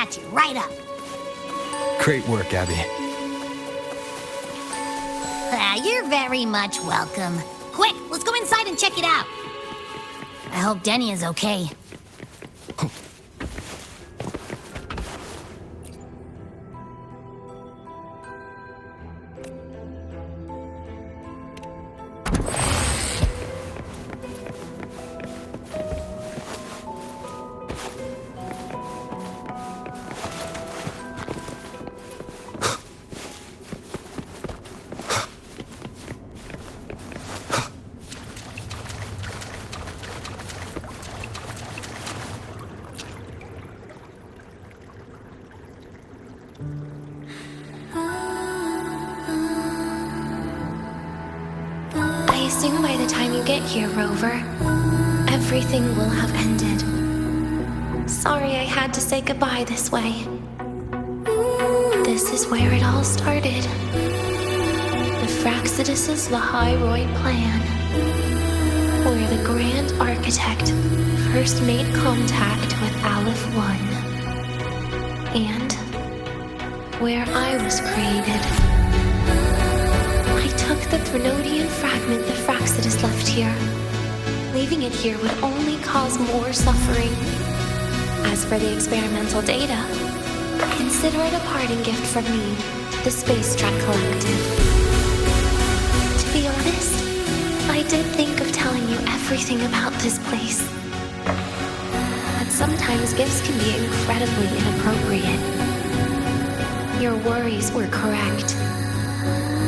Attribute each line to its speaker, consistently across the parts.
Speaker 1: patch it right up.
Speaker 2: Great work, Abby.
Speaker 1: You're very much welcome. Quick, let's go inside and check it out. I hope Denny is okay.
Speaker 3: I assume by the time you get here, Rover, everything will have ended. Sorry I had to say goodbye this way. This is where it all started. The Fractsidus' Lahairoi plan, where the Grand Architect first made contact with Aleph One, and where I was created. I took the Threnodian fragment the Fractsidus left here. Leaving it here would only cause more suffering. As for the experimental data, consider it a parting gift from me to the Space Trek Collective. To be honest, I did think of telling you everything about this place. But sometimes gifts can be incredibly inappropriate. Your worries were correct.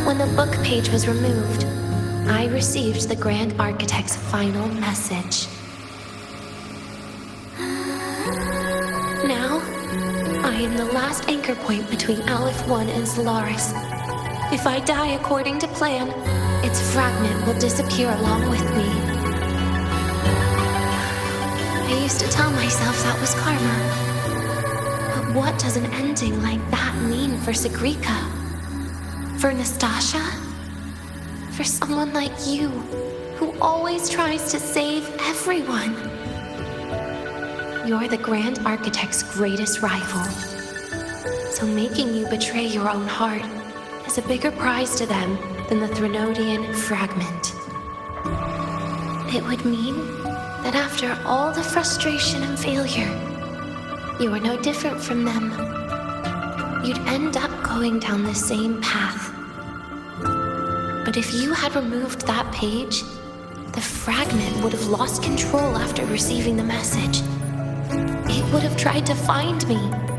Speaker 3: When the book page was removed, I received the Grand Architect's final message. Now, I am the last anchor point between Aleph One and Solaris. If I die according to plan, its fragment will disappear along with me. I used to tell myself that was karma. But what does an ending like that mean for Sigrika? For Nastasha? For someone like you, who always tries to save everyone? You're the Grand Architect's greatest rival. So making you betray your own heart is a bigger prize to them than the Threnodian fragment. It would mean that after all the frustration and failure, you are no different from them. You'd end up going down the same path. But if you had removed that page, the fragment would have lost control after receiving the message. It would have tried to find me,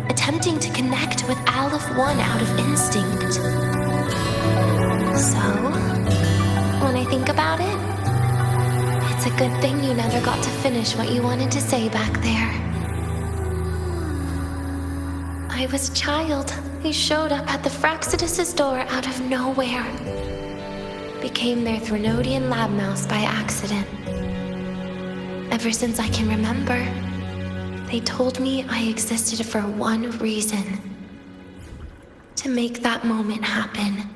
Speaker 3: attempting to connect with Aleph One out of instinct. So, when I think about it, it's a good thing you never got to finish what you wanted to say back there. I was a child who showed up at the Fractsidus' door out of nowhere. Became their Threnodian lab mouse by accident. Ever since I can remember, they told me I existed for one reason. To make that moment happen.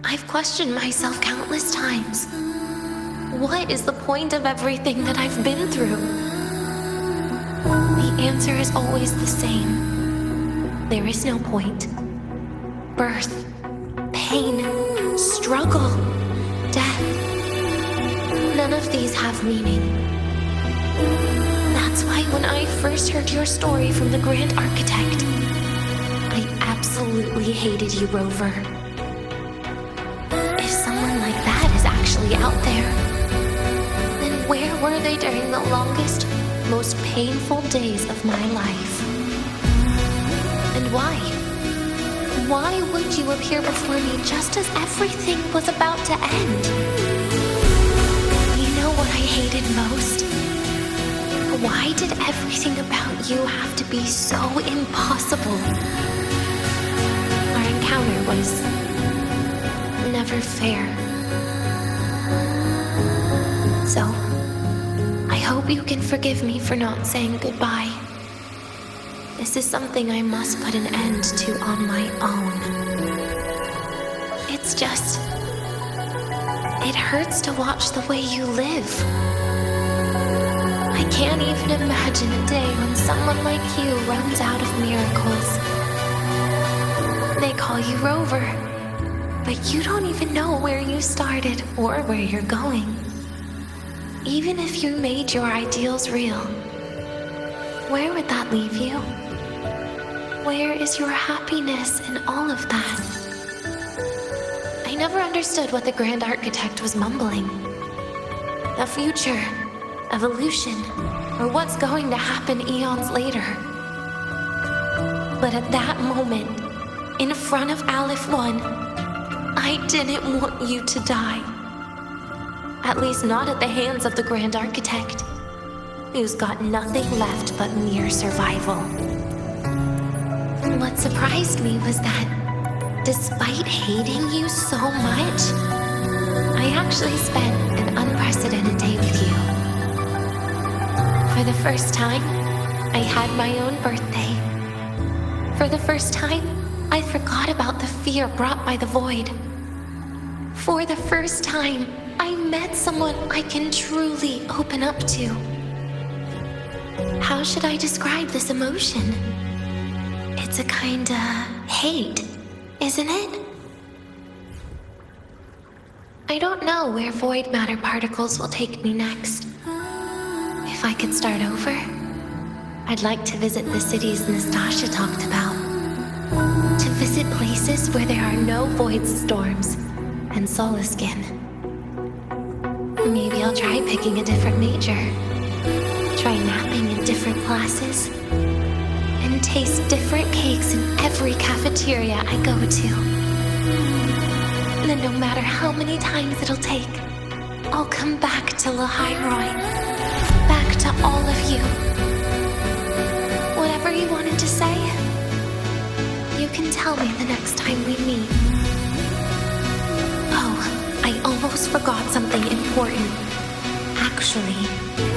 Speaker 3: I've questioned myself countless times. What is the point of everything that I've been through? The answer is always the same. There is no point. Birth, pain, struggle, death. None of these have meaning. That's why when I first heard your story from the Grand Architect, I absolutely hated you, Rover. If someone like that is actually out there, then where were they during the longest, most painful days of my life? And why? Why would you appear before me just as everything was about to end? You know what I hated most? Why did everything about you have to be so impossible? Our encounter was never fair. So, I hope you can forgive me for not saying goodbye. This is something I must put an end to on my own. It's just... it hurts to watch the way you live. I I can't even imagine a day when someone like you runs out of miracles. They call you Rover, but you don't even know where you started or where you're going. Even if you made your ideals real, where would that leave you? Where is your happiness in all of that? I never understood what the Grand Architect was mumbling. The future, evolution, or what's going to happen eons later. But at that moment, in front of Aleph 1, I didn't want you to die. At least not at the hands of the Grand Architect, who's got nothing left but mere survival. What surprised me was that, despite hating you so much, I actually spent an unprecedented day with you. For the first time, I had my own birthday. For the first time, I forgot about the fear brought by the void. For the first time, I met someone I can truly open up to. How should I describe this emotion? It's a kinda hate, isn't it? I don't know where void matter particles will take me next. If I could start over, I'd like to visit the cities Nastasha talked about. To visit places where there are no void storms and Solaskin. Maybe I'll try picking a different major. Try napping in different classes. And taste different cakes in every cafeteria I go to. Then no matter how many times it'll take, I'll come back to Lahairoi. Back to all of you. Whatever you wanted to say, you can tell me the next time we meet. Oh, I almost forgot something important. Actually,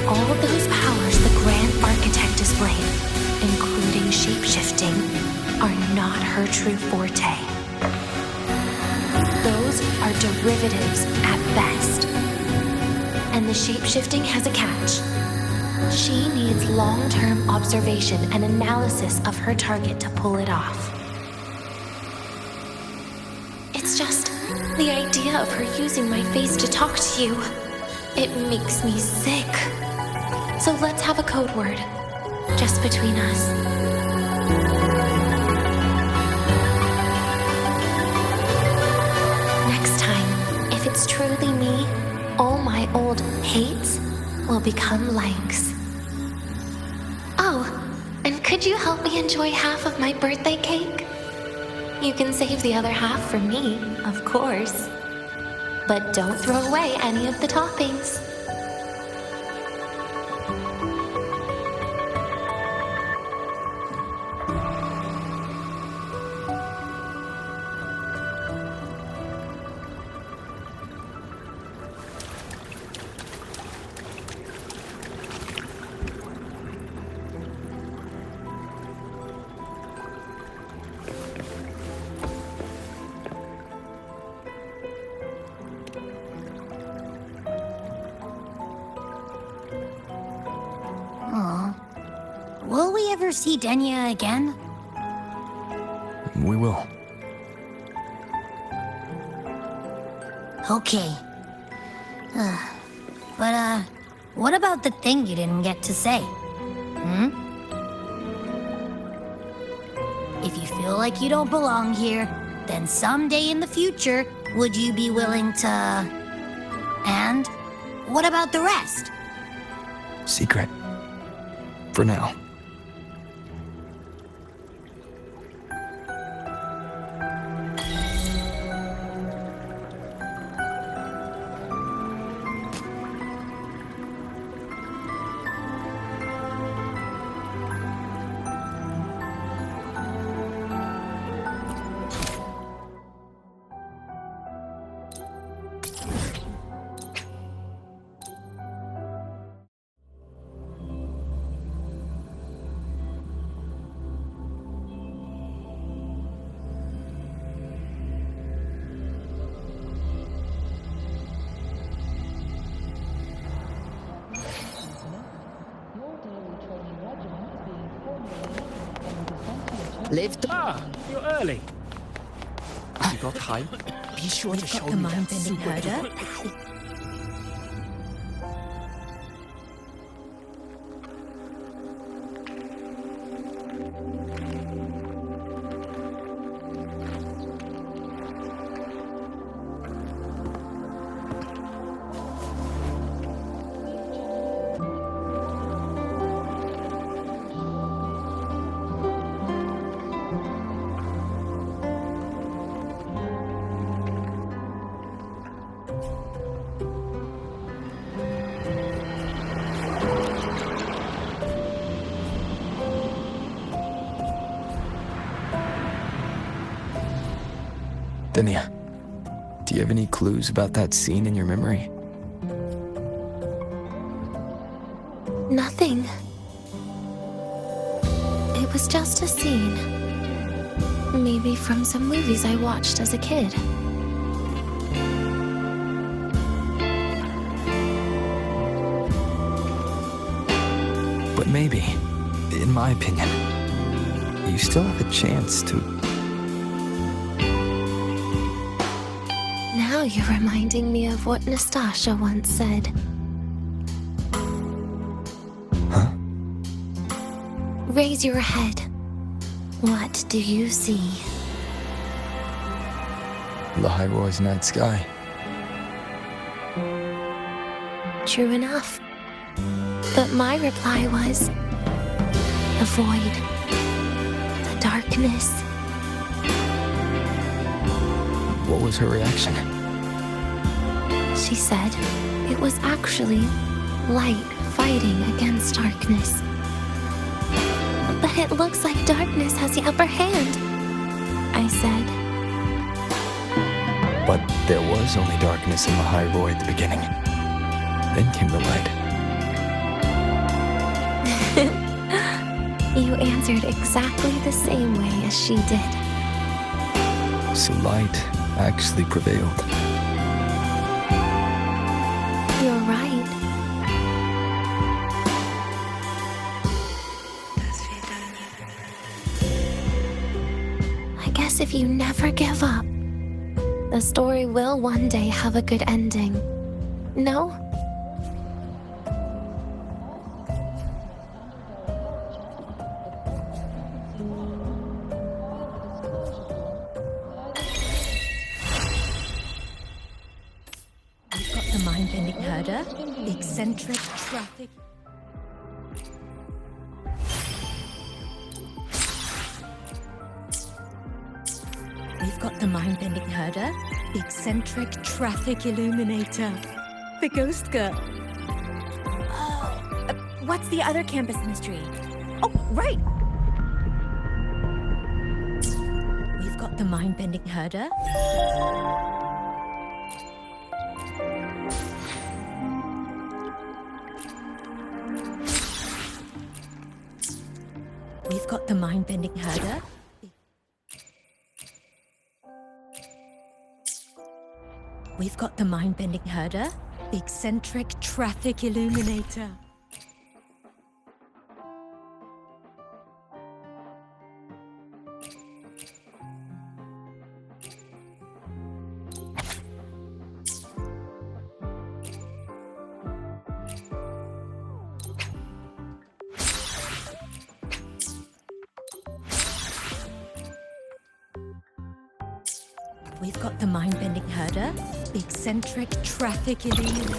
Speaker 3: all those powers the Grand Architect displayed, including shape-shifting, are not her true forte. Those are derivatives at best. And the shape-shifting has a catch. She needs long-term observation and analysis of her target to pull it off. It's just the idea of her using my face to talk to you. It makes me sick. So let's have a code word, just between us. Next time, if it's truly me, all my old hates will become likes. Oh, and could you help me enjoy half of my birthday cake? You can save the other half for me, of course. But don't throw away any of the toppings.
Speaker 1: Will we ever see Denya again?
Speaker 2: We will.
Speaker 1: Okay. But, what about the thing you didn't get to say? If you feel like you don't belong here, then someday in the future, would you be willing to... And what about the rest?
Speaker 2: Secret. For now.
Speaker 4: Live.
Speaker 5: Ah, you're early.
Speaker 2: Have you got hype?
Speaker 4: Be sure to show
Speaker 6: The
Speaker 4: me that
Speaker 6: mind-bending
Speaker 4: super
Speaker 6: herder.
Speaker 2: Denia, do you have any clues about that scene in your memory?
Speaker 3: Nothing. It was just a scene. Maybe from some movies I watched as a kid.
Speaker 2: But maybe, in my opinion, you still have a chance to...
Speaker 3: Now you're reminding me of what Nastasha once said.
Speaker 2: Huh?
Speaker 3: Raise your head. What do you see?
Speaker 2: The High Roy's night sky.
Speaker 3: True enough. But my reply was... the void. The darkness.
Speaker 2: What was her reaction?
Speaker 3: She said it was actually light fighting against darkness. But it looks like darkness has the upper hand, I said.
Speaker 2: But there was only darkness in the High Roy at the beginning. Then came the light.
Speaker 3: You answered exactly the same way as she did.
Speaker 2: So light actually prevailed.
Speaker 3: You're right. I guess if you never give up, the story will one day have a good ending. No?
Speaker 6: We've got the mind-bending herder, the eccentric traffic. We've got the mind-bending herder, the eccentric traffic illuminator, the ghost girl. What's the other campus mystery? Oh, right! We've got the mind-bending herder. We've got the mind-bending herder. We've got the mind-bending herder, the eccentric traffic illuminator. We've got the mind-bending herder, the eccentric traffic illuminator.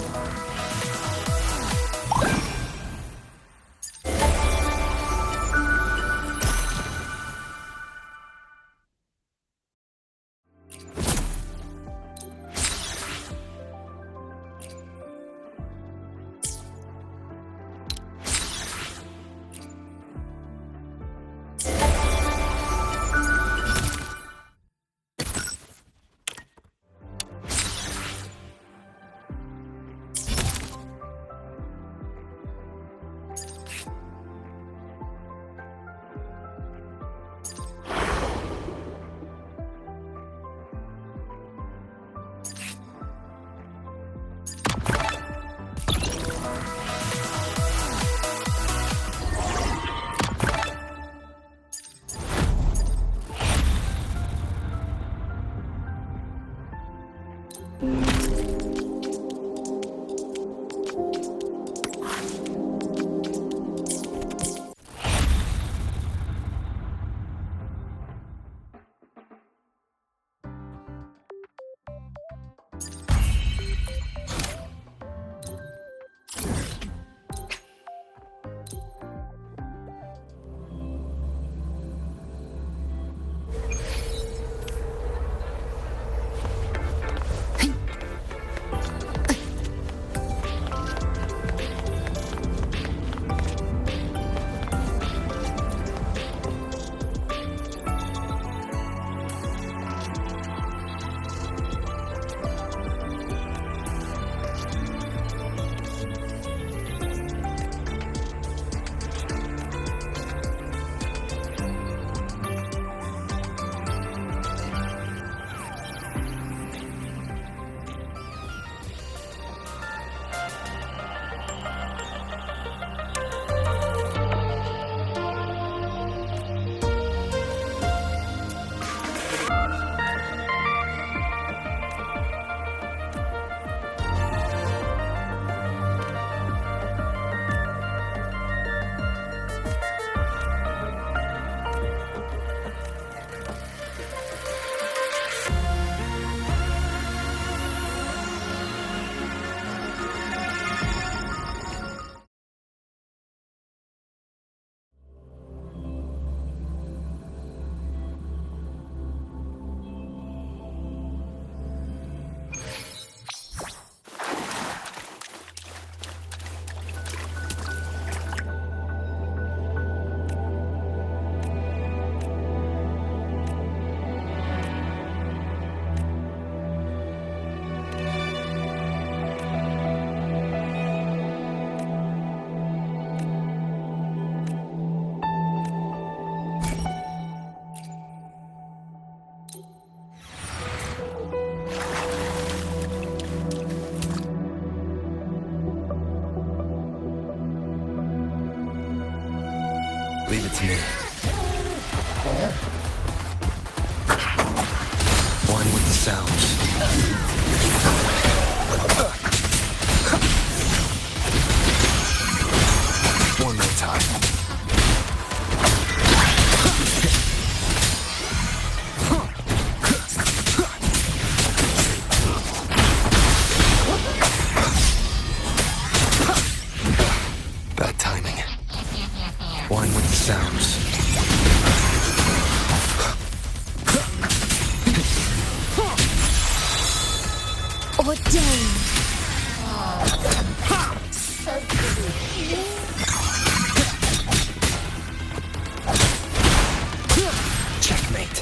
Speaker 2: One with the sounds. One more time. Bad timing. One with the sounds.
Speaker 1: Ordained.
Speaker 2: Checkmate.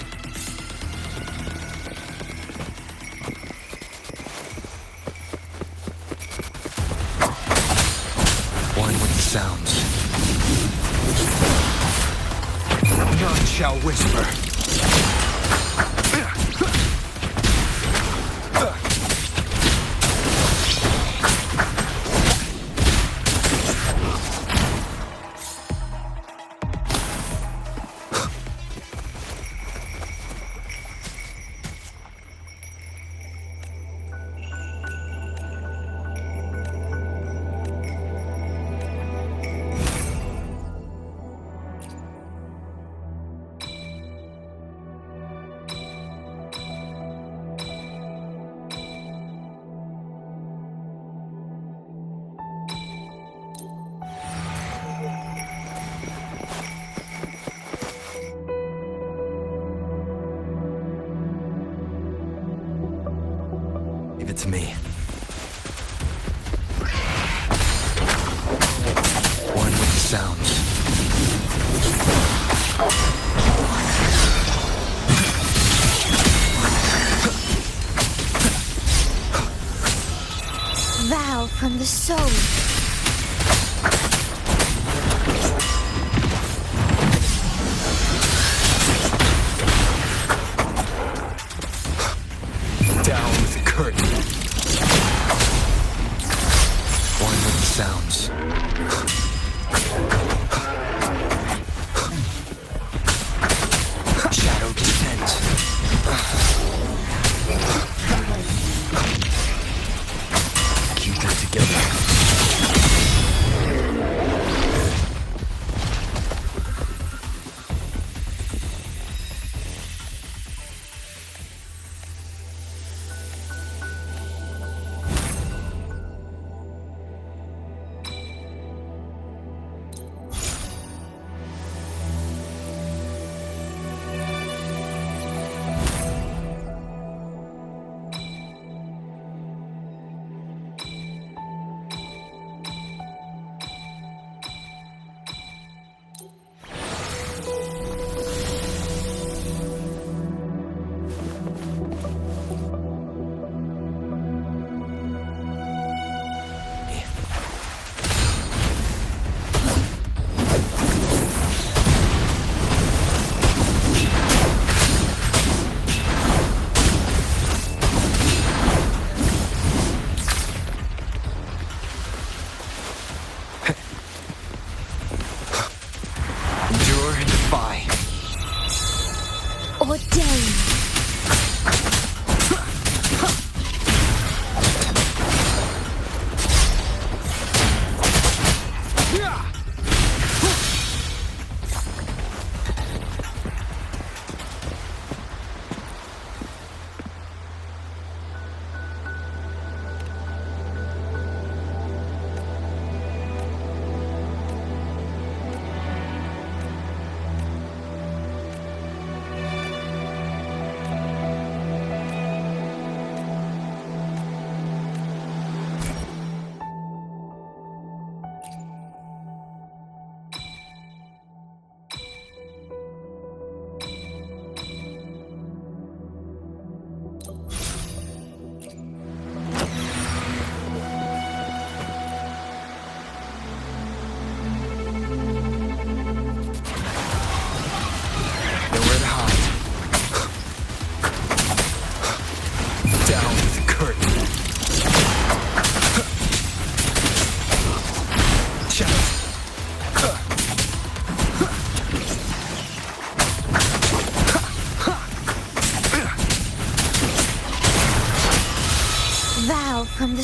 Speaker 2: One with the sounds. None shall whisper. Give it to me. One with the sounds.
Speaker 1: Vow from the soul.
Speaker 2: Down with the curtain. One with the sounds. Shadow descent. Keep it together.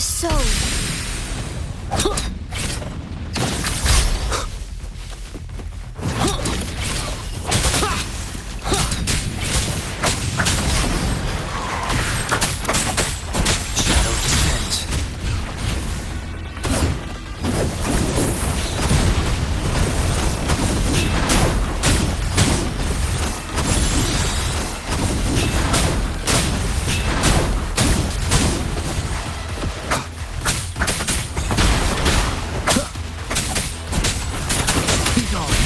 Speaker 1: soul.
Speaker 2: Shadow descends. Be gone.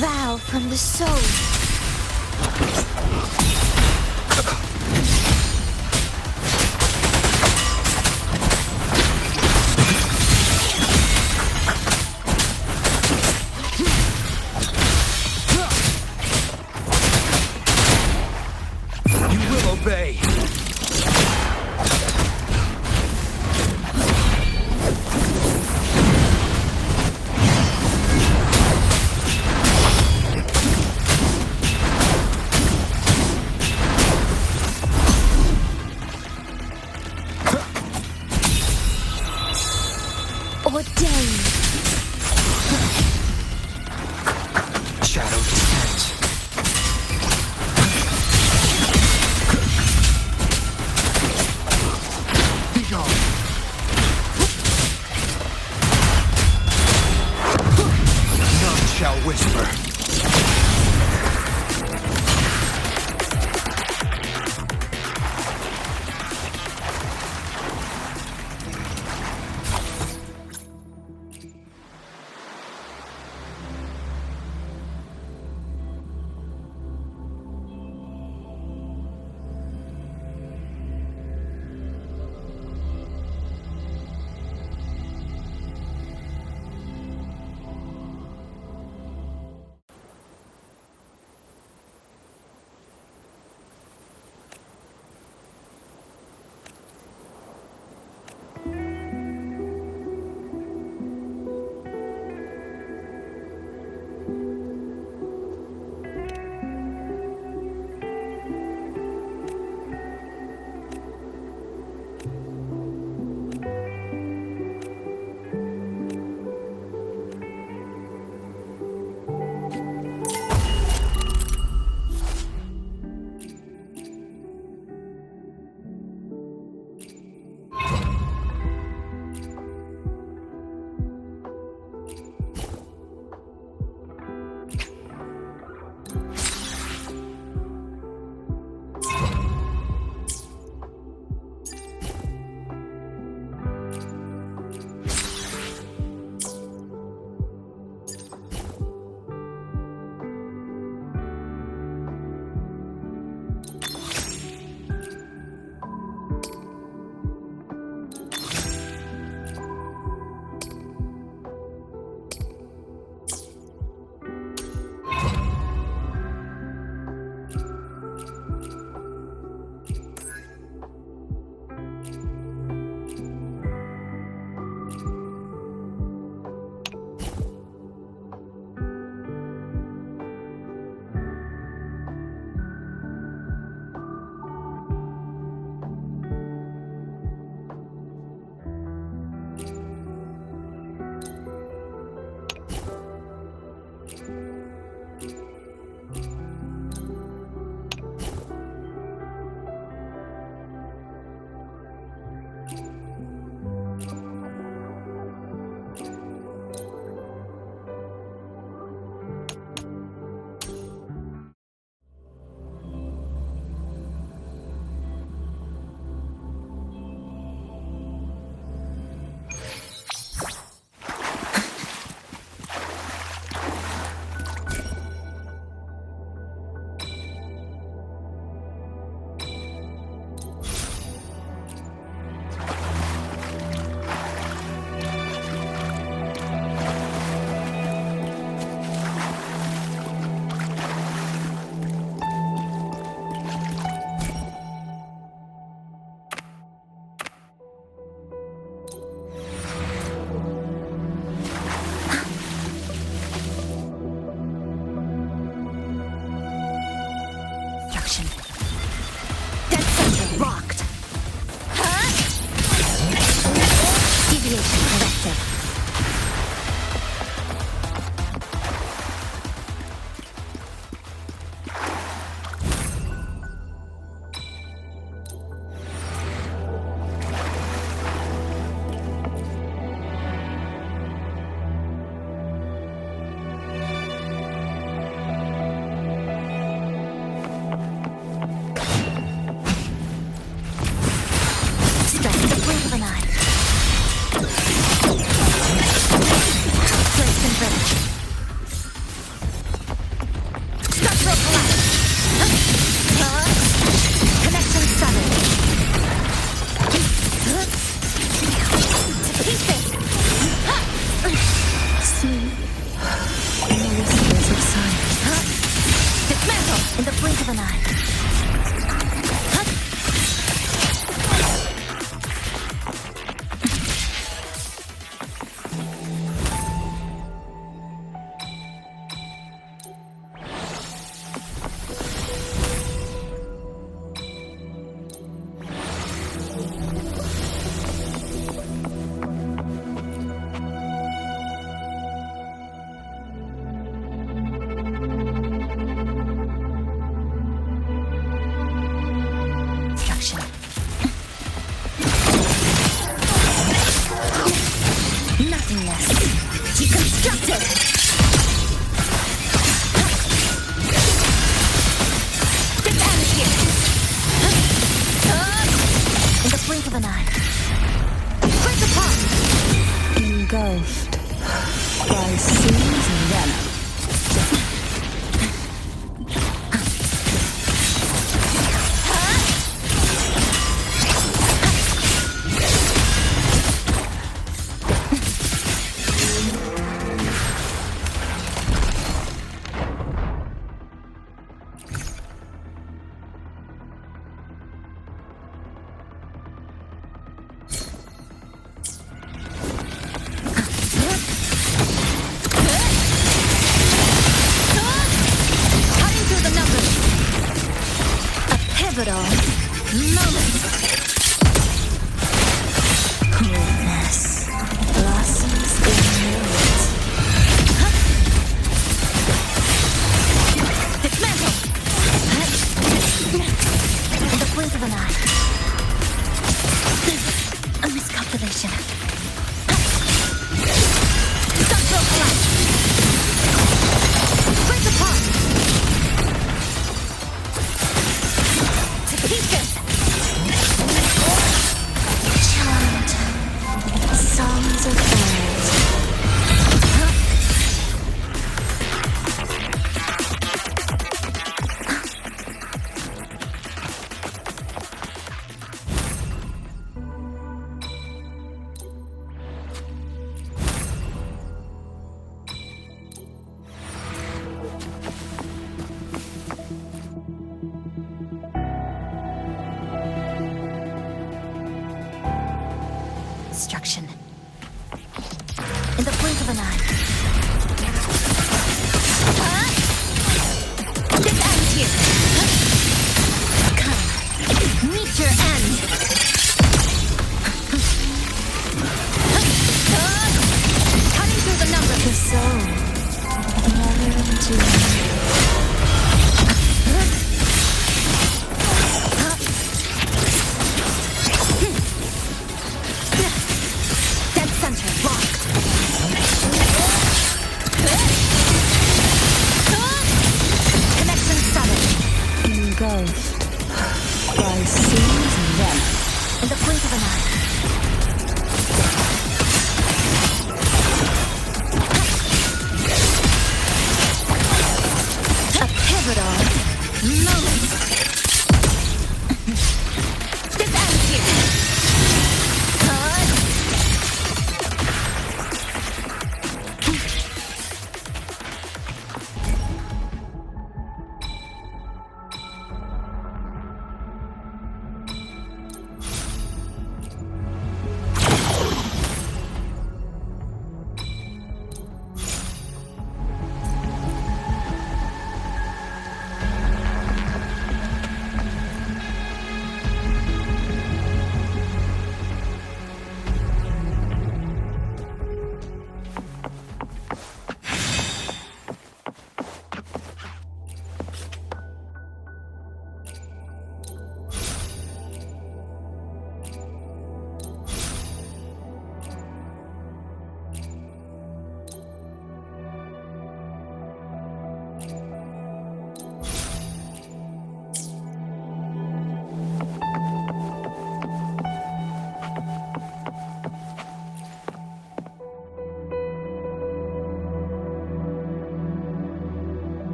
Speaker 1: Vow from the soul.
Speaker 2: You will obey.
Speaker 1: Ordained.
Speaker 2: Shadow descends.
Speaker 1: Destruction. Dead center rocked. Huh? Deviation corrected.
Speaker 4: Engulfed by Sea's venom.
Speaker 1: Pivotal moment. Coolness blossoms in minutes. Dismantle! In the blink of an eye. A miscalculation. Structural collapse. Break apart! Charmed. Songs of birds. Destruction. In the blink of an eye. This ends here. Come. Meet your end. Cutting through the numbers. The soul. Never into
Speaker 4: Engulfed by Sea's venom.
Speaker 1: in the blink of an eye. A pivotal moment. This ends here.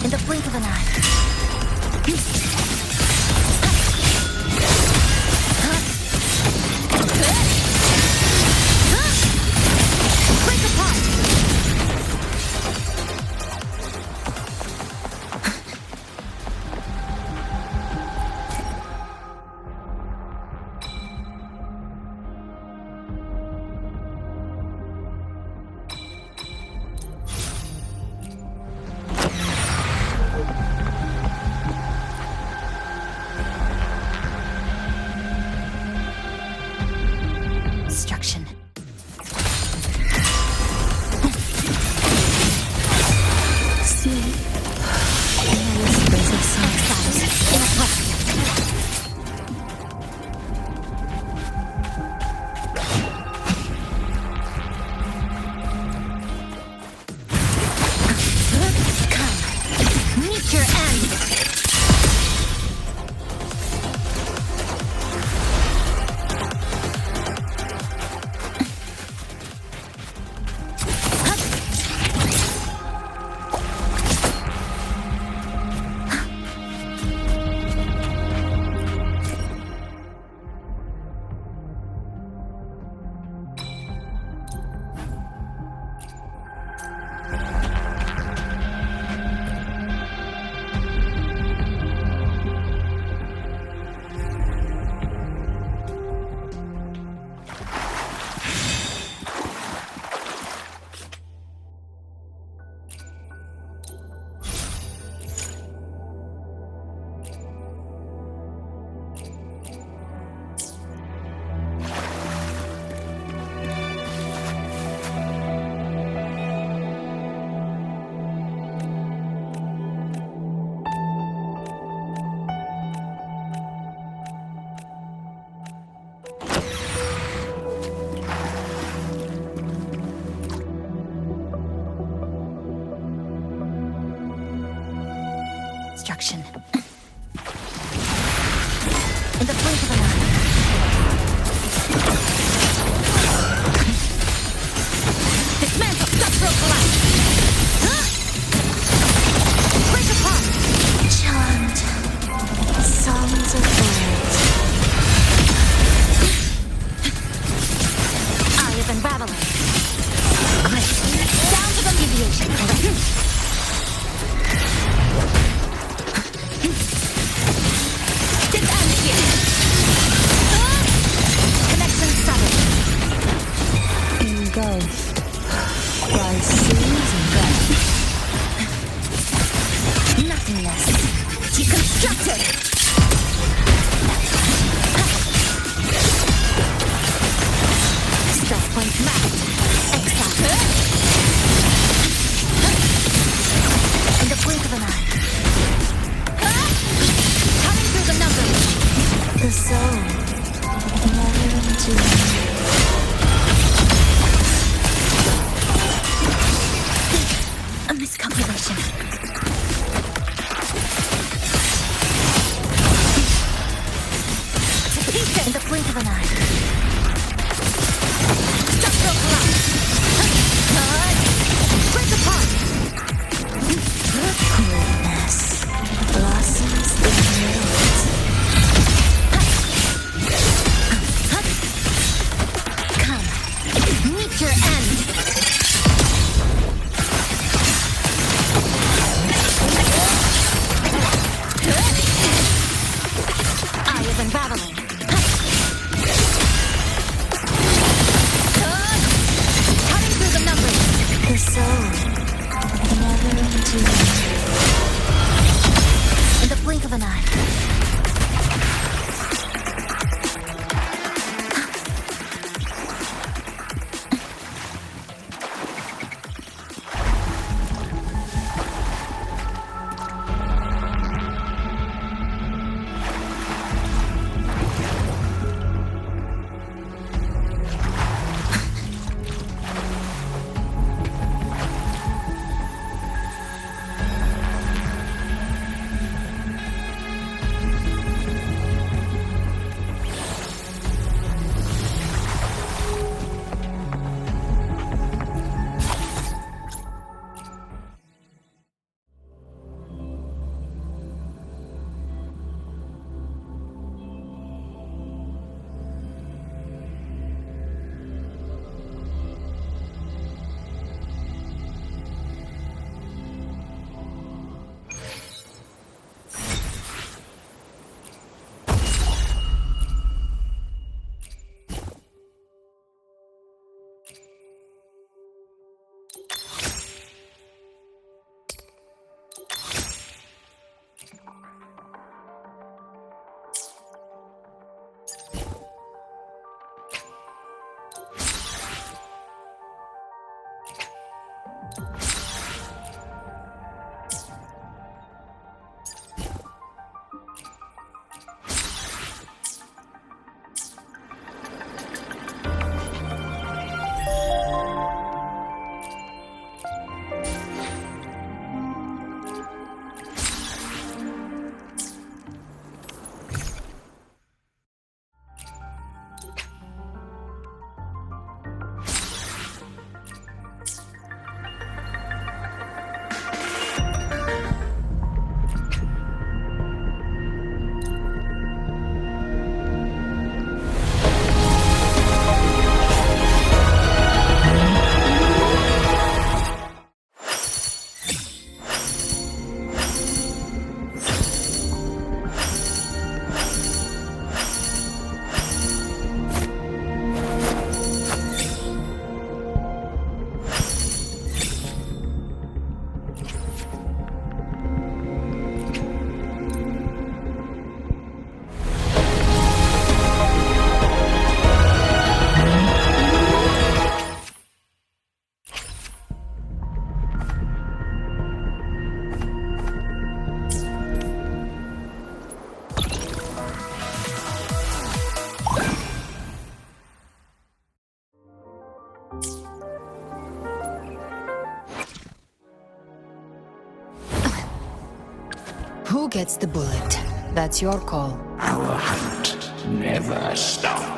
Speaker 1: In the blink of an eye. Break apart! Destruction.
Speaker 4: See, there whispers of silence.
Speaker 1: Exiles in a breath. Come, meet your end. Destruction. In the blink of an eye. Dismantle structural collapse. Break apart. Charmed. Songs of birds. Eye of unraveling. Great. Down to the deviation. Correct. Connection severed.
Speaker 4: Engulfed by seas and venom.
Speaker 1: Nothingness. Deconstructed. Stealth point mapped. Exile. In the blink of an eye. Cutting through the numbers.
Speaker 4: The soul never entombed.
Speaker 1: A miscalculation. To pieces in the blink of an eye. Structural collapse. Break apart.
Speaker 4: Coldness blossoms in wind.
Speaker 1: Come, meet your end. Eye of unraveling. Cutting through the numbers.
Speaker 4: The soul never entombed.
Speaker 1: In the blink of an eye.
Speaker 4: Who gets the bullet? That's your call.
Speaker 5: Our hunt never stops.